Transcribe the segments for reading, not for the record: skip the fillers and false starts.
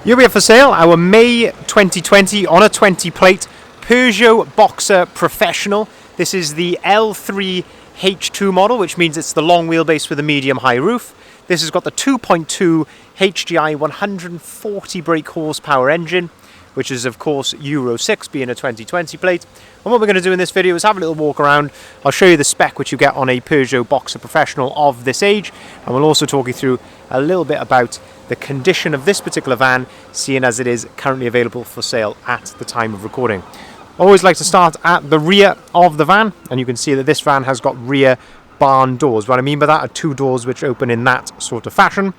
Here we have for sale our May 2020 on a 20 plate Peugeot Boxer Professional. This is the L3H2 model, which means it's the long wheelbase with a medium high roof. This has got the 2.2 HDI 140 brake horsepower engine, which is of course Euro 6 being a 2020 plate. And what we're going to do in this video is have a little walk around. I'll show you the spec which you get on a Peugeot Boxer Professional of this age, and we'll also talk you through a little bit about the condition of this particular van, seeing as it is currently available for sale at the time of recording. I always like to start at the rear of the van, and you can see that this van has got rear barn doors. What I mean by that are two doors which open in that sort of fashion.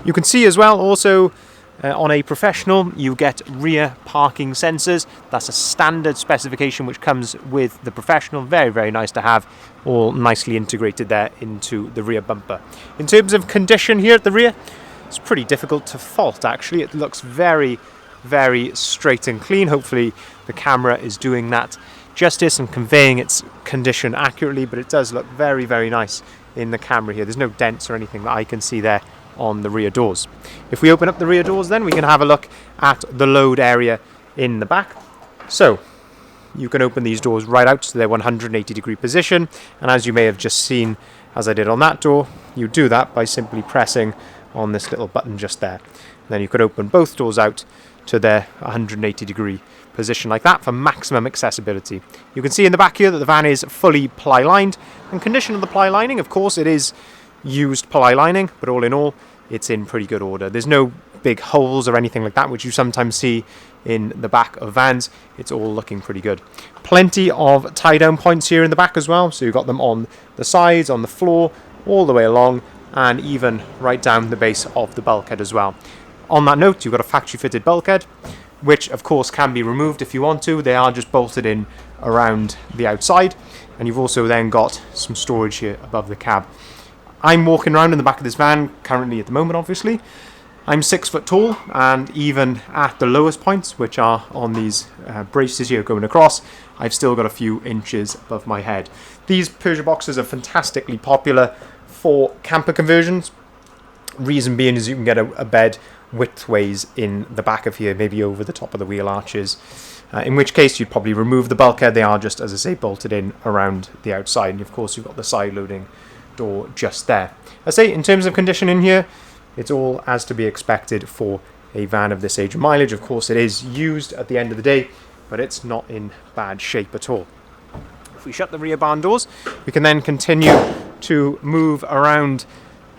You can see as well also on a Professional you get rear parking sensors. That's a standard specification which comes with the Professional. Very, very nice to have, all nicely integrated there into the rear bumper. In terms of condition here at the rear, it's pretty difficult to fault actually. It looks very, very straight and clean. Hopefully the camera is doing that justice and conveying its condition accurately, but it does look very, very nice in the camera here. There's no dents or anything that I can see there on the rear doors. If we open up the rear doors, then we can have a look at the load area in the back. So you can open these doors right out to their 180-degree position, and as you may have just seen as I did on that door, you do that by simply pressing on this little button just there. And then you could open both doors out to their 180-degree position like that for maximum accessibility. You can see in the back here that the van is fully ply lined, and condition of the ply lining, of course it is used ply lining, but all in all it's in pretty good order. There's no big holes or anything like that which you sometimes see in the back of vans. It's all looking pretty good. Plenty of tie down points here in the back as well, so you've got them on the sides, on the floor, all the way along, and even right down the base of the bulkhead as well. On that note, you've got a factory fitted bulkhead, which of course can be removed if you want to. They are just bolted in around the outside, and you've also then got some storage here above the cab. I'm walking around in the back of this van currently at the moment. Obviously I'm 6 foot tall, and even at the lowest points, which are on these braces here going across, I've still got a few inches above my head. These Peugeot Boxers are fantastically popular for camper conversions. Reason being is you can get a bed widthways in the back of here, maybe over the top of the wheel arches, in which case you'd probably remove the bulkhead. They are just, as I say, bolted in around the outside, and of course you've got the side loading door just there. I say in terms of condition in here, it's all as to be expected for a van of this age and mileage. Of course it is used at the end of the day, but it's not in bad shape at all. If we shut the rear barn doors, we can then continue to move around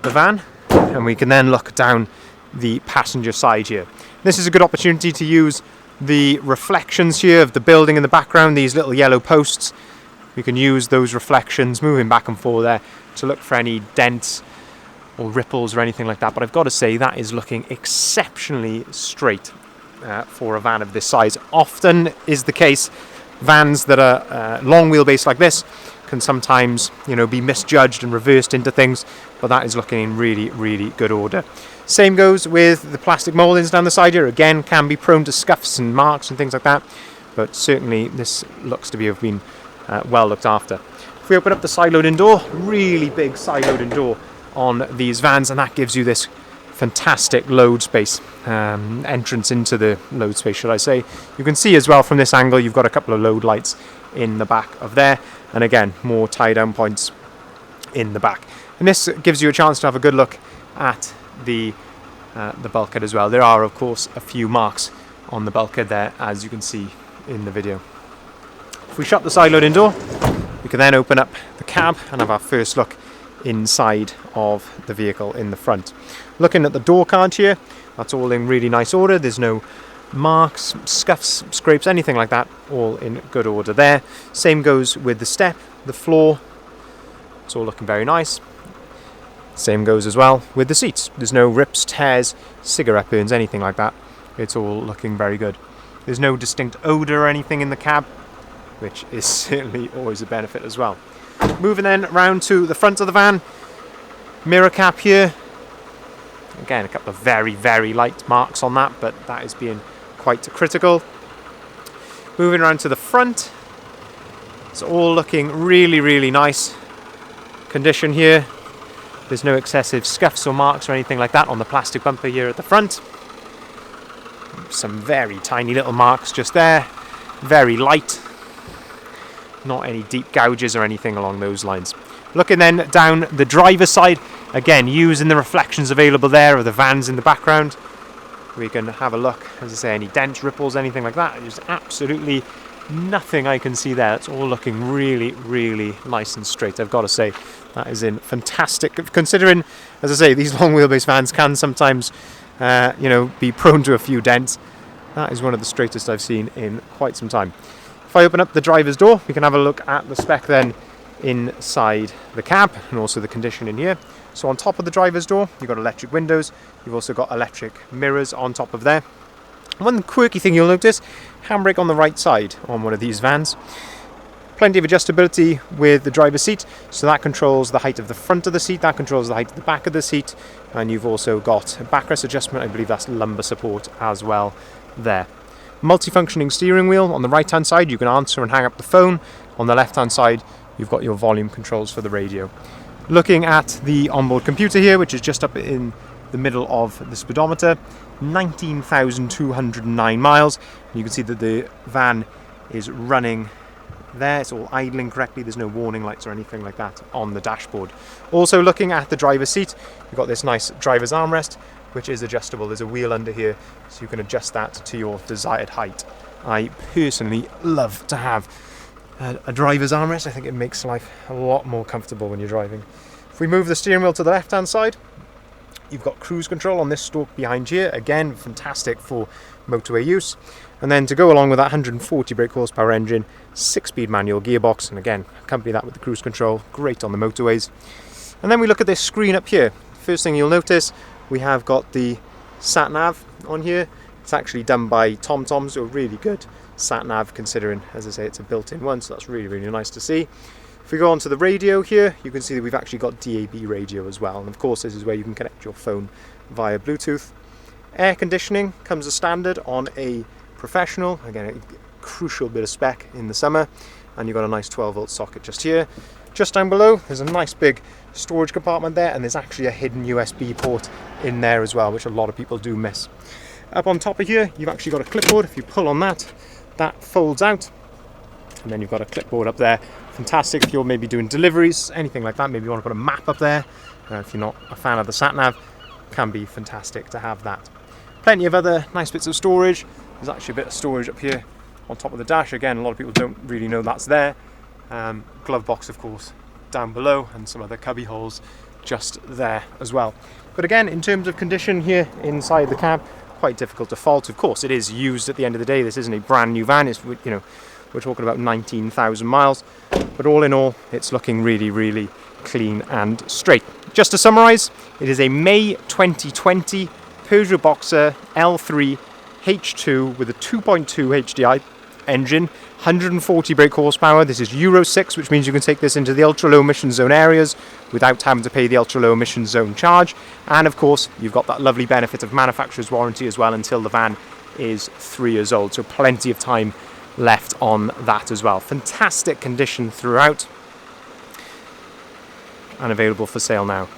the van, and we can then look down the passenger side here. This is a good opportunity to use the reflections here of the building in the background, these little yellow posts. We can use those reflections moving back and forth there to look for any dents or ripples or anything like that, but I've got to say that is looking exceptionally straight for a van of this size. Often is the case, vans that are long wheelbase like this can sometimes, be misjudged and reversed into things, but that is looking in really, really good order. Same goes with the plastic mouldings down the side here. Again, can be prone to scuffs and marks and things like that, but certainly this looks to have been well looked after. If we open up the side loading door, really big side loading door on these vans, and that gives you this fantastic load space, entrance into the load space, should I say. You can see as well from this angle you've got a couple of load lights in the back of there, and again more tie down points in the back, and this gives you a chance to have a good look at the bulkhead as well. There are of course a few marks on the bulkhead there, as you can see in the video. If we shut the side loading door, we can then open up the cab and have our first look inside of the vehicle in the front. Looking at the door card here, that's all in really nice order. There's no marks, scuffs, scrapes, anything like that, all in good order there. Same goes with the step, the floor, it's all looking very nice. Same goes as well with the seats. There's no rips, tears, cigarette burns, anything like that. It's all looking very good. There's no distinct odour or anything in the cab, which is certainly always a benefit as well. Moving then round to the front of the van, mirror cap here. Again, a couple of very, very light marks on that, but that is being quite critical. Moving around to the front, it's all looking really, really nice condition here. There's no excessive scuffs or marks or anything like that on the plastic bumper here at the front. some very tiny little marks just there, very light, not any deep gouges or anything along those lines. Looking then down the driver's side, again using the reflections available there of the vans in the background, we can have a look, as I say, any dents, ripples, anything like that. There's absolutely nothing I can see there. It's all looking really, really nice and straight, I've got to say. That is in fantastic, considering, as I say, these long wheelbase vans can sometimes be prone to a few dents. That is one of the straightest I've seen in quite some time. If I open up the driver's door, we can have a look at the spec then inside the cab and also the condition in here. So on top of the driver's door, you've got electric windows. You've also got electric mirrors on top of there. One quirky thing you'll notice, handbrake on the right side on one of these vans. Plenty of adjustability with the driver's seat, so that controls the height of the front of the seat, that controls the height of the back of the seat, and you've also got a backrest adjustment. I believe that's lumbar support as well there. Multifunctioning steering wheel. On the right hand side you can answer and hang up the phone. On the left hand side you've got your volume controls for the radio. Looking at the onboard computer here, which is just up in the middle of the speedometer, 19,209 miles. You can see that the van is running there. It's all idling correctly. There's no warning lights or anything like that on the dashboard. Also looking at the driver's seat, you've got this nice driver's armrest, which is adjustable. There's a wheel under here, so you can adjust that to your desired height. I personally love to have a driver's armrest. I think it makes life a lot more comfortable when you're driving. If we move the steering wheel to the left hand side, you've got cruise control on this stalk behind here. Again, fantastic for motorway use. And then to go along with that 140 brake horsepower engine, 6-speed manual gearbox, and again, accompany that with the cruise control. Great on the motorways. And then we look at this screen up here. First thing you'll notice, we have got the sat nav on here. It's actually done by TomTom, so a really good sat nav considering, as I say, it's a built-in one, so that's really, really nice to see. If we go on to the radio here, you can see that we've actually got DAB radio as well, and of course this is where you can connect your phone via Bluetooth. Air conditioning comes as standard on a Professional, again a crucial bit of spec in the summer, and you've got a nice 12-volt socket just here. Just down below there's a nice big storage compartment there, and there's actually a hidden USB port in there as well, which a lot of people do miss. Up on top of here you've actually got a clipboard. If you pull on that, that folds out, and then you've got a clipboard up there. Fantastic if you're maybe doing deliveries, anything like that. Maybe you want to put a map up there. If you're not a fan of the sat nav, can be fantastic to have that. Plenty of other nice bits of storage. There's actually a bit of storage up here on top of the dash. Again, a lot of people don't really know that's there. Glove box, of course, down below, and some other cubby holes just there as well. But again, in terms of condition here inside the cab, quite difficult to fault. Of course, it is used at the end of the day. This isn't a brand new van. It's, we're talking about 19,000 miles. But all in all, it's looking really, really clean and straight. Just to summarise, it is a May 2020 Peugeot Boxer L3H2 with a 2.2 HDI engine, 140 brake horsepower. This is Euro 6, which means you can take this into the ultra low emission zone areas without having to pay the ultra low emission zone charge. And of course, you've got that lovely benefit of manufacturer's warranty as well until the van is 3 years old. So plenty of time left on that as well. Fantastic condition throughout, and available for sale now.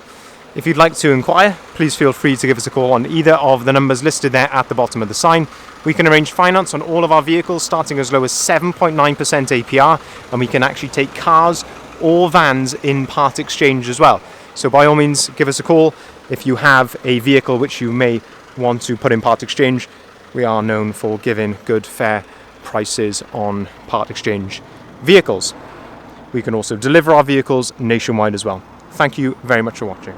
If you'd like to inquire, please feel free to give us a call on either of the numbers listed there at the bottom of the sign. We can arrange finance on all of our vehicles starting as low as 7.9% APR, and we can actually take cars or vans in part exchange as well. So by all means, give us a call if you have a vehicle which you may want to put in part exchange. We are known for giving good, fair prices on part exchange vehicles. We can also deliver our vehicles nationwide as well. Thank you very much for watching.